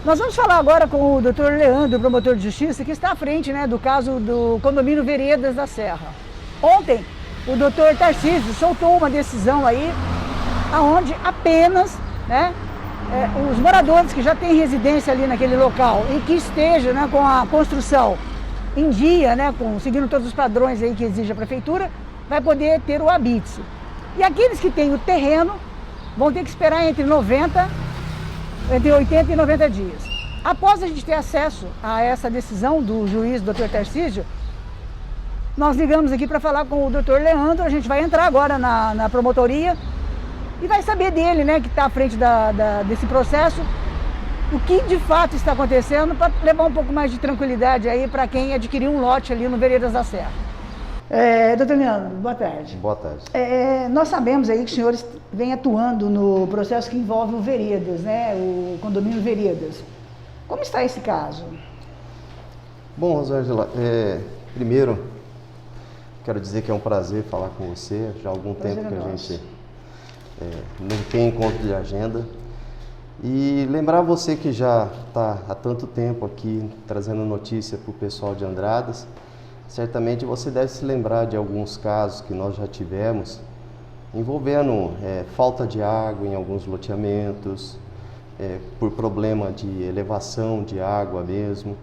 Nós vamos falar agora com o Dr. Leandro, promotor de justiça, que está à frente, né, do caso do condomínio Veredas da Serra. Ontem, o Dr. Tarcísio soltou uma decisão aí, aonde apenas, né, os moradores que já têm residência ali naquele local e que estejam, né, com a construção em dia, né, seguindo todos os padrões aí que exige a prefeitura, vai poder ter o habite. E aqueles que têm o terreno vão ter que esperar entre 80 e 90 dias. Após a gente ter acesso a essa decisão do juiz Dr. Tarcísio, nós ligamos aqui para falar com o Dr. Leandro. A gente vai entrar agora na promotoria e vai saber dele, né, que está à frente desse processo, o que de fato está acontecendo, para levar um pouco mais de tranquilidade aí para quem adquiriu um lote ali no Veredas da Serra. Doutor Leandro, boa tarde. Boa tarde. Nós sabemos aí que os senhores vêm atuando no processo que envolve o Veredas, né, o condomínio Veredas. Como está esse caso? Bom, Rosângela, primeiro quero dizer que é um prazer falar com você. Já há algum tempo que a gente não tem encontro de agenda. E lembrar você que já está há tanto tempo aqui trazendo notícia para o pessoal de Andradas. Certamente você deve se lembrar de alguns casos que nós já tivemos envolvendo falta de água em alguns loteamentos, por problema de elevação de água mesmo,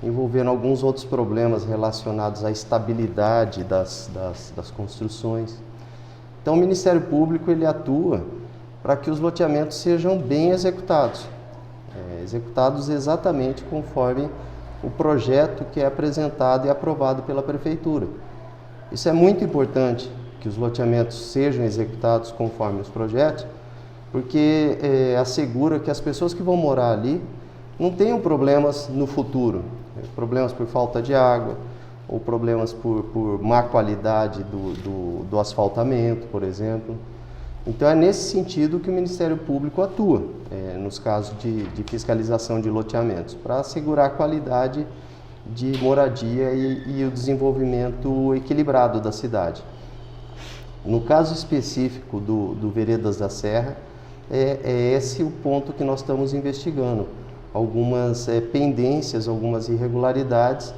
envolvendo alguns outros problemas relacionados à estabilidade das construções. Então o Ministério Público ele atua para que os loteamentos sejam bem executados, executados exatamente conforme o projeto que é apresentado e aprovado pela Prefeitura. Isso é muito importante, que os loteamentos sejam executados conforme os projetos, porque assegura que as pessoas que vão morar ali não tenham problemas no futuro, problemas por falta de água, ou problemas por má qualidade do asfaltamento, por exemplo. Então é nesse sentido que o Ministério Público atua, nos casos de fiscalização de loteamentos, para assegurar a qualidade de moradia e o desenvolvimento equilibrado da cidade. No caso específico do Veredas da Serra, é esse o ponto que nós estamos investigando. Algumas pendências, algumas irregularidades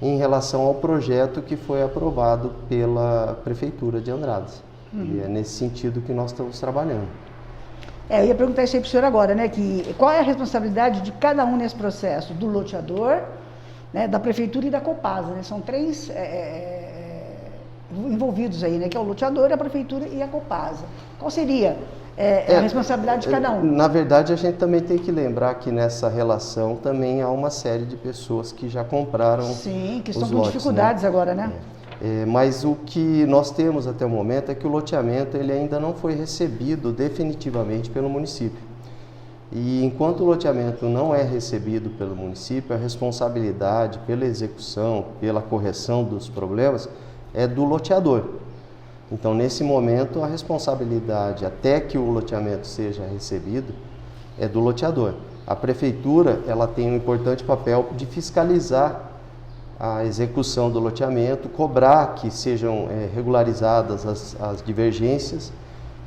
em relação ao projeto que foi aprovado pela Prefeitura de Andradas. E é nesse sentido que nós estamos trabalhando. Eu ia perguntar isso aí para o senhor agora, né? Qual é a responsabilidade de cada um nesse processo? Do loteador, né, da Prefeitura e da Copasa, né? São três envolvidos aí, né? Que é o loteador, a Prefeitura e a Copasa. Qual seria a responsabilidade de cada um? Na verdade, a gente também tem que lembrar que nessa relação também há uma série de pessoas que já compraram. Sim, que estão os com lotes, dificuldades, né? Agora, né? Mas o que nós temos até o momento é que o loteamento ele ainda não foi recebido definitivamente pelo município. E enquanto o loteamento não é recebido pelo município, a responsabilidade pela execução, pela correção dos problemas é do loteador. Então, nesse momento, a responsabilidade até que o loteamento seja recebido é do loteador. A Prefeitura ela tem um importante papel de fiscalizar a execução do loteamento, cobrar que sejam regularizadas as divergências,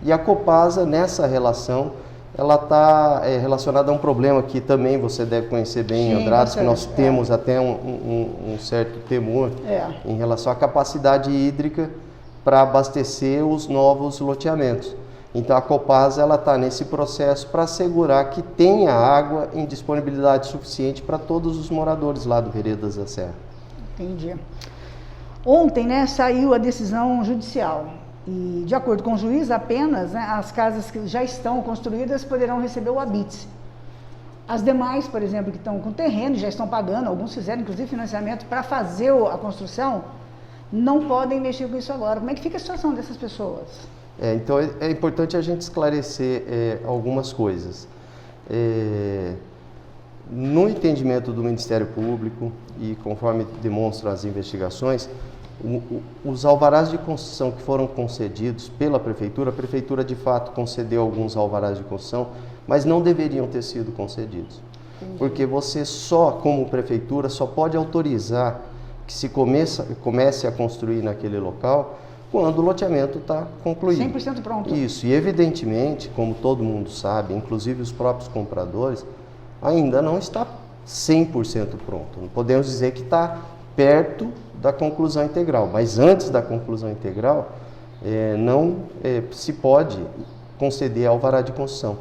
e a Copasa, nessa relação, ela está relacionada a um problema que também você deve conhecer bem, sim, Andradas, que nós temos até um certo temor em relação à capacidade hídrica para abastecer os novos loteamentos. Então a Copasa está nesse processo para assegurar que tenha água em disponibilidade suficiente para todos os moradores lá do Veredas da Serra. Entendi. Ontem, né, saiu a decisão judicial e, de acordo com o juiz, apenas, né, as casas que já estão construídas poderão receber o habite. As demais, por exemplo, que estão com terreno, já estão pagando, alguns fizeram inclusive financiamento para fazer a construção, não podem mexer com isso agora. Como é que fica a situação dessas pessoas? Então é importante a gente esclarecer algumas coisas. No entendimento do Ministério Público e conforme demonstram as investigações, os alvarás de construção que foram concedidos pela Prefeitura, a Prefeitura de fato concedeu alguns alvarás de construção, mas não deveriam ter sido concedidos. Entendi. Porque você só, como Prefeitura, só pode autorizar que se comece a construir naquele local quando o loteamento está concluído. 100% pronto. Isso, e evidentemente, como todo mundo sabe, inclusive os próprios compradores, ainda não está 100% pronto. Não podemos dizer que está perto da conclusão integral, mas antes da conclusão integral, não se pode conceder alvará de construção.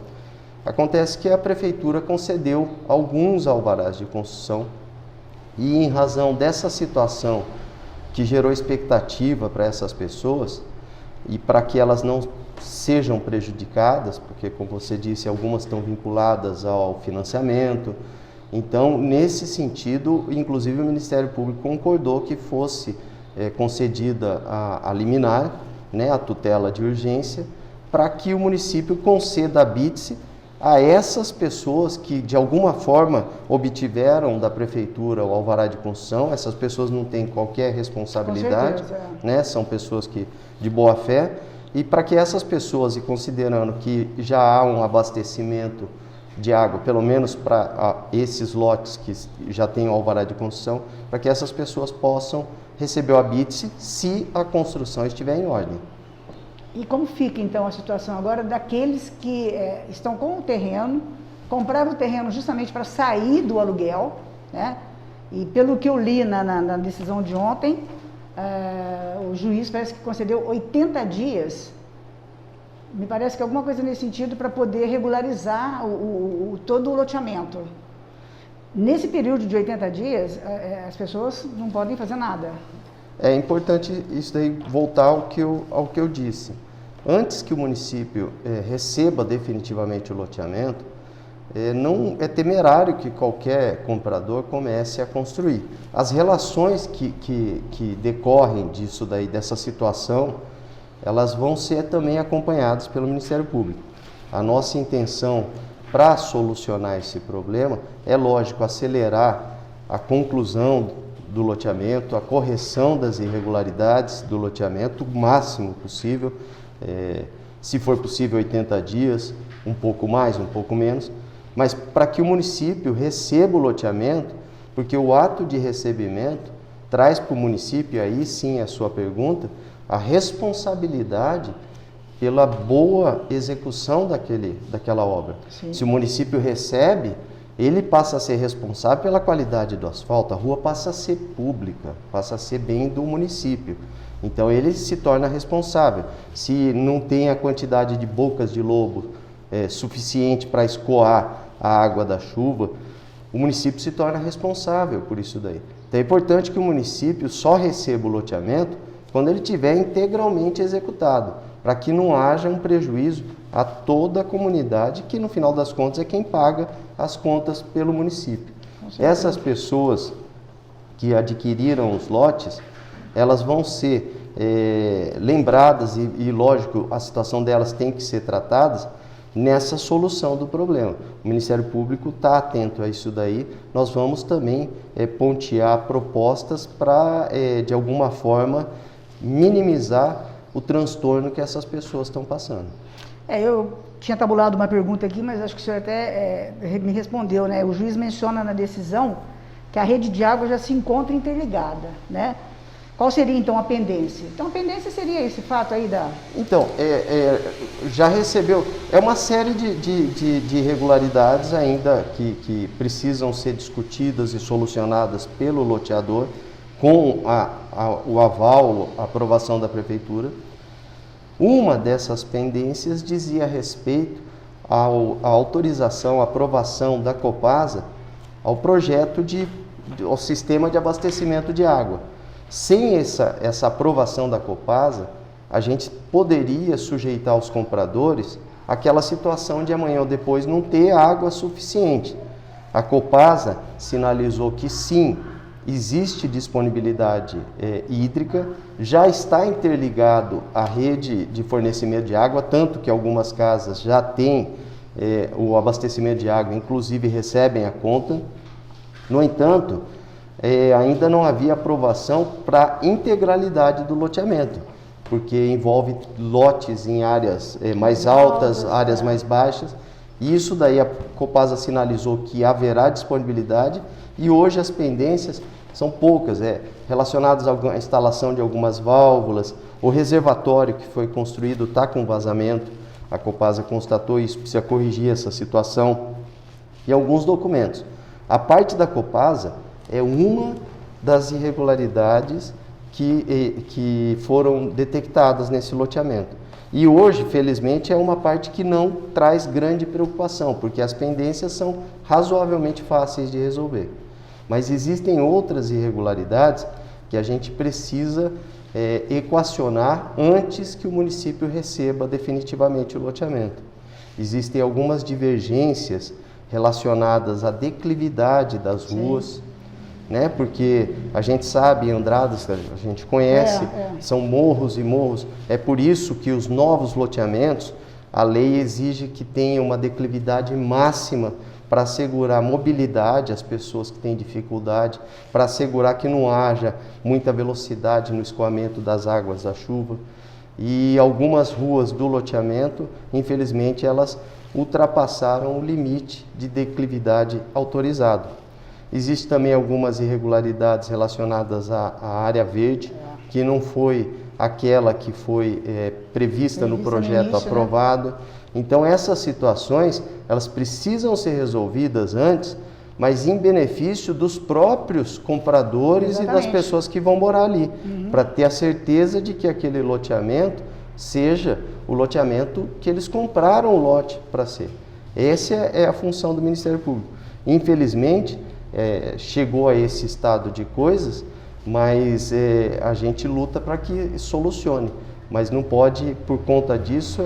Acontece que a Prefeitura concedeu alguns alvarás de construção e, em razão dessa situação que gerou expectativa para essas pessoas e para que elas não sejam prejudicadas, porque, como você disse, algumas estão vinculadas ao financiamento. Então, nesse sentido, inclusive o Ministério Público concordou que fosse concedida a liminar, né, a tutela de urgência, para que o município conceda a BITS a essas pessoas que, de alguma forma, obtiveram da Prefeitura o alvará de construção. Essas pessoas não têm qualquer responsabilidade, né? São pessoas de boa fé, e para que essas pessoas, e considerando que já há um abastecimento de água, pelo menos para esses lotes que já têm o alvará de construção, para que essas pessoas possam receber o habite se a construção estiver em ordem. E como fica então a situação agora daqueles que estão com o terreno, compraram o terreno justamente para sair do aluguel, né? E pelo que eu li na decisão de ontem, o juiz parece que concedeu 80 dias, me parece que alguma coisa nesse sentido, para poder regularizar todo o loteamento. Nesse período de 80 dias, as pessoas não podem fazer nada. É importante isso daí voltar ao que eu disse. Antes que o município receba definitivamente o loteamento, não é temerário que qualquer comprador comece a construir. As relações que decorrem disso daí, dessa situação, elas vão ser também acompanhadas pelo Ministério Público. A nossa intenção para solucionar esse problema é, lógico, acelerar a conclusão do loteamento, a correção das irregularidades do loteamento o máximo possível, se for possível 80 dias, um pouco mais, um pouco menos, mas para que o município receba o loteamento, porque o ato de recebimento traz para o município, aí sim a sua pergunta, a responsabilidade pela boa execução daquela obra. Sim. Se o município recebe, ele passa a ser responsável pela qualidade do asfalto, a rua passa a ser pública, passa a ser bem do município. Então ele se torna responsável. Se não tem a quantidade de bocas de lobo suficiente para escoar a água da chuva, o município se torna responsável por isso daí. Então é importante que o município só receba o loteamento quando ele estiver integralmente executado, para que não haja um prejuízo a toda a comunidade, que no final das contas é quem paga as contas pelo município. Essas pessoas que adquiriram os lotes, elas vão ser lembradas e, lógico, a situação delas tem que ser tratada nessa solução do problema. O Ministério Público está atento a isso daí. Nós vamos também pontear propostas para, de alguma forma, minimizar o transtorno que essas pessoas estão passando. Eu tinha tabulado uma pergunta aqui, mas acho que o senhor até me respondeu, né? O juiz menciona na decisão que a rede de água já se encontra interligada, né? Qual seria então a pendência? Então a pendência seria esse fato aí da... Então, já recebeu, uma série de irregularidades ainda que precisam ser discutidas e solucionadas pelo loteador, com o aval, a aprovação da Prefeitura. Uma dessas pendências dizia respeito à autorização, à aprovação da Copasa ao projeto ao sistema de abastecimento de água. Sem essa aprovação da Copasa, a gente poderia sujeitar os compradores àquela situação de amanhã ou depois não ter água suficiente. A Copasa sinalizou que sim, existe disponibilidade hídrica, já está interligado à rede de fornecimento de água, tanto que algumas casas já têm o abastecimento de água, inclusive recebem a conta. No entanto, ainda não havia aprovação para a integralidade do loteamento, porque envolve lotes em áreas mais altas, áreas mais baixas, e isso daí a Copasa sinalizou que haverá disponibilidade, e hoje as pendências são poucas, relacionadas à instalação de algumas válvulas. O reservatório que foi construído está com vazamento, a Copasa constatou isso, precisa corrigir essa situação. e alguns documentos. A parte da Copasa é uma das irregularidades que foram detectadas nesse loteamento. E hoje, felizmente, é uma parte que não traz grande preocupação, porque as pendências são razoavelmente fáceis de resolver. Mas existem outras irregularidades que a gente precisa equacionar antes que o município receba definitivamente o loteamento. Existem algumas divergências relacionadas à declividade das ruas, né? Porque a gente sabe, Andradas, a gente conhece, são morros e morros. É por isso que os novos loteamentos, a lei exige que tenha uma declividade máxima para assegurar mobilidade às pessoas que têm dificuldade, para assegurar que não haja muita velocidade no escoamento das águas da chuva. E algumas ruas do loteamento, infelizmente, elas ultrapassaram o limite de declividade autorizado. Existem também algumas irregularidades relacionadas à área verde, que não foi aquela que foi prevista no projeto aprovado. Então, essas situações, elas precisam ser resolvidas antes, mas em benefício dos próprios compradores e das pessoas que vão morar ali, para ter a certeza de que aquele loteamento seja o loteamento que eles compraram o lote para ser. Essa é a função do Ministério Público. Infelizmente, chegou a esse estado de coisas, mas a gente luta para que solucione. Mas não pode, por conta disso,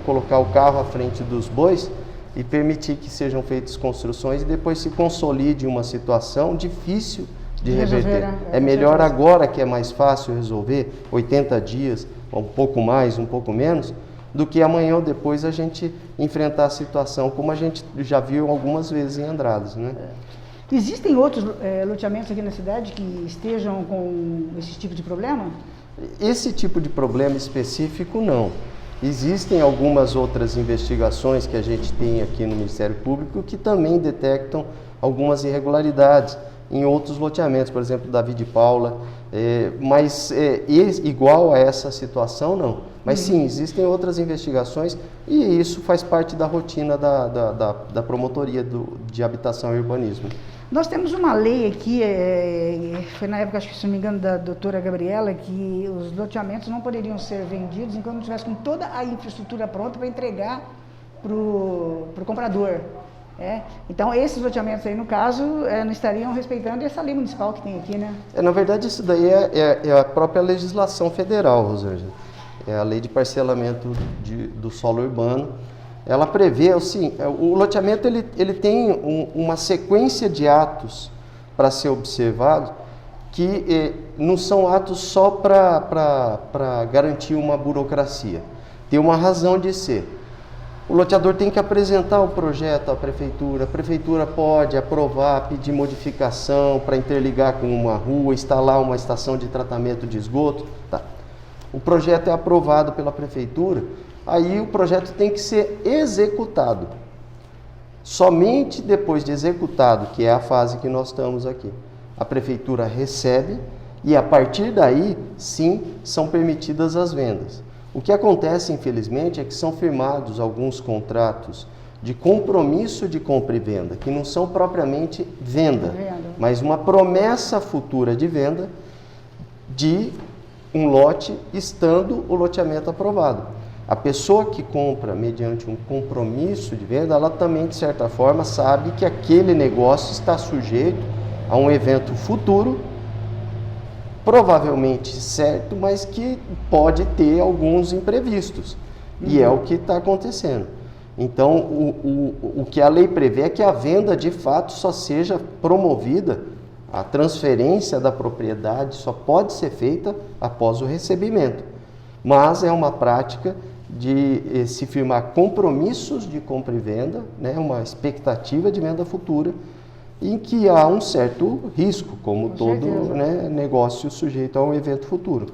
colocar o carro à frente dos bois e permitir que sejam feitas construções e depois se consolide uma situação difícil de reverter. É melhor agora, que é mais fácil resolver, 80 dias, um pouco mais, um pouco menos, do que amanhã ou depois a gente enfrentar a situação, como a gente já viu algumas vezes em Andradas, né? Existem outros loteamentos aqui na cidade que estejam com esse tipo de problema? Esse tipo de problema específico, não. Existem algumas outras investigações que a gente tem aqui no Ministério Público que também detectam algumas irregularidades em outros loteamentos, por exemplo, Davi de Paula, mas igual a essa situação, não. Mas sim, existem outras investigações e isso faz parte da rotina da Promotoria de Habitação e Urbanismo. Nós temos uma lei aqui, foi na época, acho que se não me engano, da doutora Gabriela, que os loteamentos não poderiam ser vendidos enquanto não tivesse com toda a infraestrutura pronta para entregar para o comprador. Então, esses loteamentos aí, no caso, não estariam respeitando essa lei municipal que tem aqui, né? Na verdade, isso daí é a própria legislação federal, Rosângela. É a lei de parcelamento do solo urbano. Ela prevê, assim, o loteamento ele tem uma sequência de atos para ser observado que não são atos só para garantir uma burocracia. Tem uma razão de ser. O loteador tem que apresentar o projeto à prefeitura, a prefeitura pode aprovar, pedir modificação para interligar com uma rua, instalar uma estação de tratamento de esgoto. Tá. O projeto é aprovado pela prefeitura, aí o projeto tem que ser executado. Somente depois de executado, que é a fase que nós estamos aqui, a prefeitura recebe e a partir daí, sim, são permitidas as vendas. O que acontece, infelizmente, é que são firmados alguns contratos de compromisso de compra e venda, que não são propriamente venda, mas uma promessa futura de venda de um lote estando o loteamento aprovado. A pessoa que compra mediante um compromisso de venda, ela também, de certa forma, sabe que aquele negócio está sujeito a um evento futuro, provavelmente certo, mas que pode ter alguns imprevistos. E é o que está acontecendo. Então, o que a lei prevê é que a venda, de fato, só seja promovida, a transferência da propriedade só pode ser feita após o recebimento. Mas é uma prática de se firmar compromissos de compra e venda, né, uma expectativa de venda futura, em que há um certo risco, como todo negócio sujeito a um evento futuro.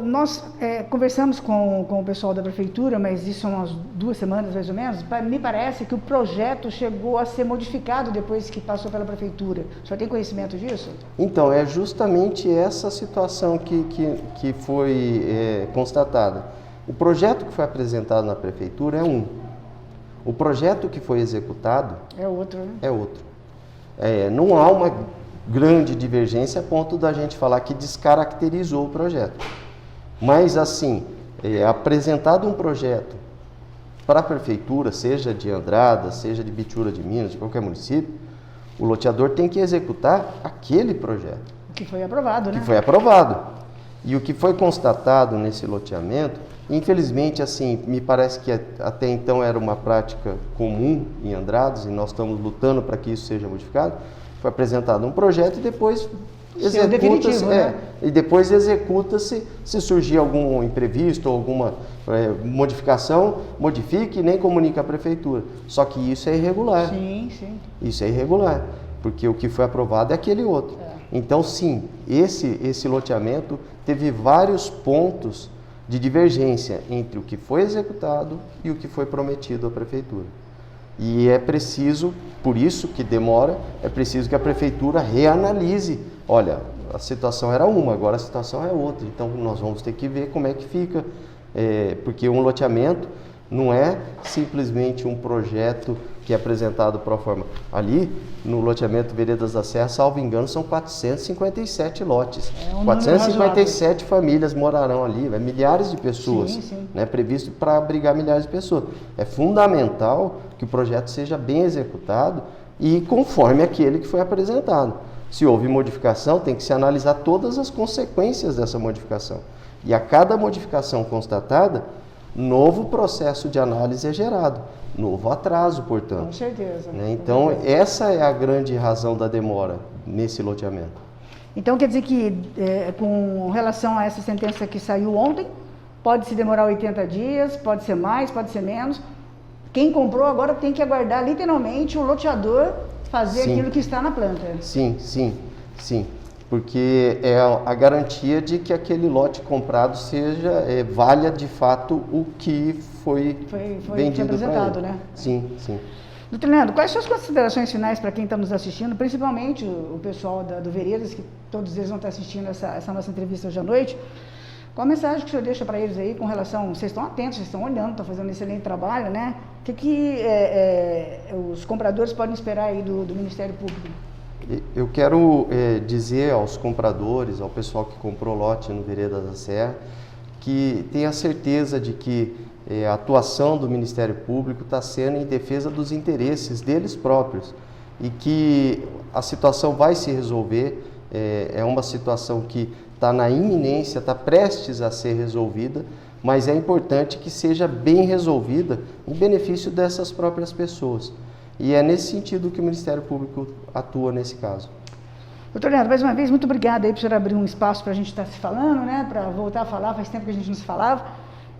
Nós conversamos com o pessoal da prefeitura, mas isso há umas 2 semanas mais ou menos. Me parece que o projeto chegou a ser modificado depois que passou pela prefeitura. O senhor tem conhecimento disso? Então, é justamente essa situação que foi constatada. O projeto que foi apresentado na prefeitura é um. O projeto que foi executado é outro, né? É outro. Não há uma grande divergência a ponto da gente falar que descaracterizou o projeto. Mas, assim, apresentado um projeto para a prefeitura, seja de Andradas, seja de Bitura de Minas, de qualquer município, o loteador tem que executar aquele projeto. Que foi aprovado, né? Que foi aprovado. E o que foi constatado nesse loteamento, infelizmente, assim, me parece que até então era uma prática comum em Andradas, e nós estamos lutando para que isso seja modificado. Foi apresentado um projeto e depois executa-se, né? E depois executa-se, se surgir algum imprevisto ou alguma modificação, modifique e nem comunica à prefeitura. Só que isso é irregular. Sim, sim. Isso é irregular, porque o que foi aprovado é aquele outro. Então, sim, esse loteamento teve vários pontos de divergência entre o que foi executado e o que foi prometido à prefeitura. E é preciso, por isso que demora, é preciso que a prefeitura reanalise. Olha, a situação era uma, agora a situação é outra. Então, nós vamos ter que ver como é que fica, porque um loteamento não é simplesmente um projeto que é apresentado pro forma. Ali, no loteamento Veredas da Serra, salvo engano, são 457 lotes. 457 famílias morarão ali, milhares de pessoas, sim. Né, previsto para abrigar milhares de pessoas. É fundamental que o projeto seja bem executado e conforme aquele que foi apresentado. Se houve modificação, tem que se analisar todas as consequências dessa modificação. E a cada modificação constatada, novo processo de análise é gerado, novo atraso, portanto. Com certeza. Né? Então, essa é a grande razão da demora nesse loteamento. Então, quer dizer que, com relação a essa sentença que saiu ontem, pode se demorar 80 dias, pode ser mais, pode ser menos. Quem comprou agora tem que aguardar, literalmente, o loteador fazer aquilo que está na planta. Sim. Porque é a garantia de que aquele lote comprado valha de fato o que foi vendido para ele. Né? Sim. Doutor Leandro, quais são as considerações finais para quem está nos assistindo, principalmente o pessoal do Veredas, que todos eles vão estar assistindo essa nossa entrevista hoje à noite? Qual a mensagem que o senhor deixa para eles aí com relação... Vocês estão atentos, vocês estão olhando, estão fazendo um excelente trabalho, né? O que os compradores podem esperar aí do Ministério Público? Eu quero dizer aos compradores, ao pessoal que comprou lote no Veredas da Serra, que tenha certeza de que a atuação do Ministério Público está sendo em defesa dos interesses deles próprios e que a situação vai se resolver. É uma situação que está na iminência, está prestes a ser resolvida, mas é importante que seja bem resolvida em benefício dessas próprias pessoas. E é nesse sentido que o Ministério Público atua nesse caso. Doutor Leandro, mais uma vez, muito obrigada aí por senhor abrir um espaço para a gente estar se falando, né? Para voltar a falar, faz tempo que a gente não se falava.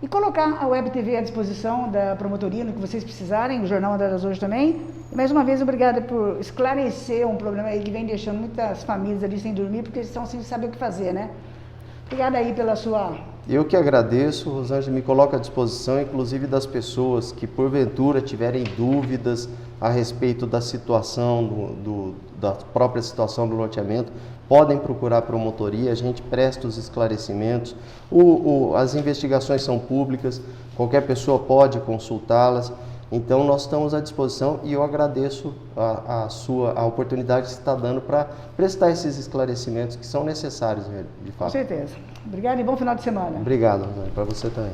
E colocar a Web TV à disposição da promotoria no que vocês precisarem, o Jornal Andradas hoje também. E mais uma vez, obrigada por esclarecer um problema aí que vem deixando muitas famílias ali sem dormir, porque eles estão sem saber o que fazer, né? Obrigada aí pela sua... Eu que agradeço, Rosângela, me coloco à disposição, inclusive das pessoas que porventura tiverem dúvidas a respeito da situação, da própria situação do loteamento, podem procurar a promotoria, a gente presta os esclarecimentos, as investigações são públicas, qualquer pessoa pode consultá-las, então nós estamos à disposição e eu agradeço a oportunidade que você está dando para prestar esses esclarecimentos que são necessários, de fato. Com certeza. Obrigada e bom final de semana. Obrigado, Rosângela, para você também.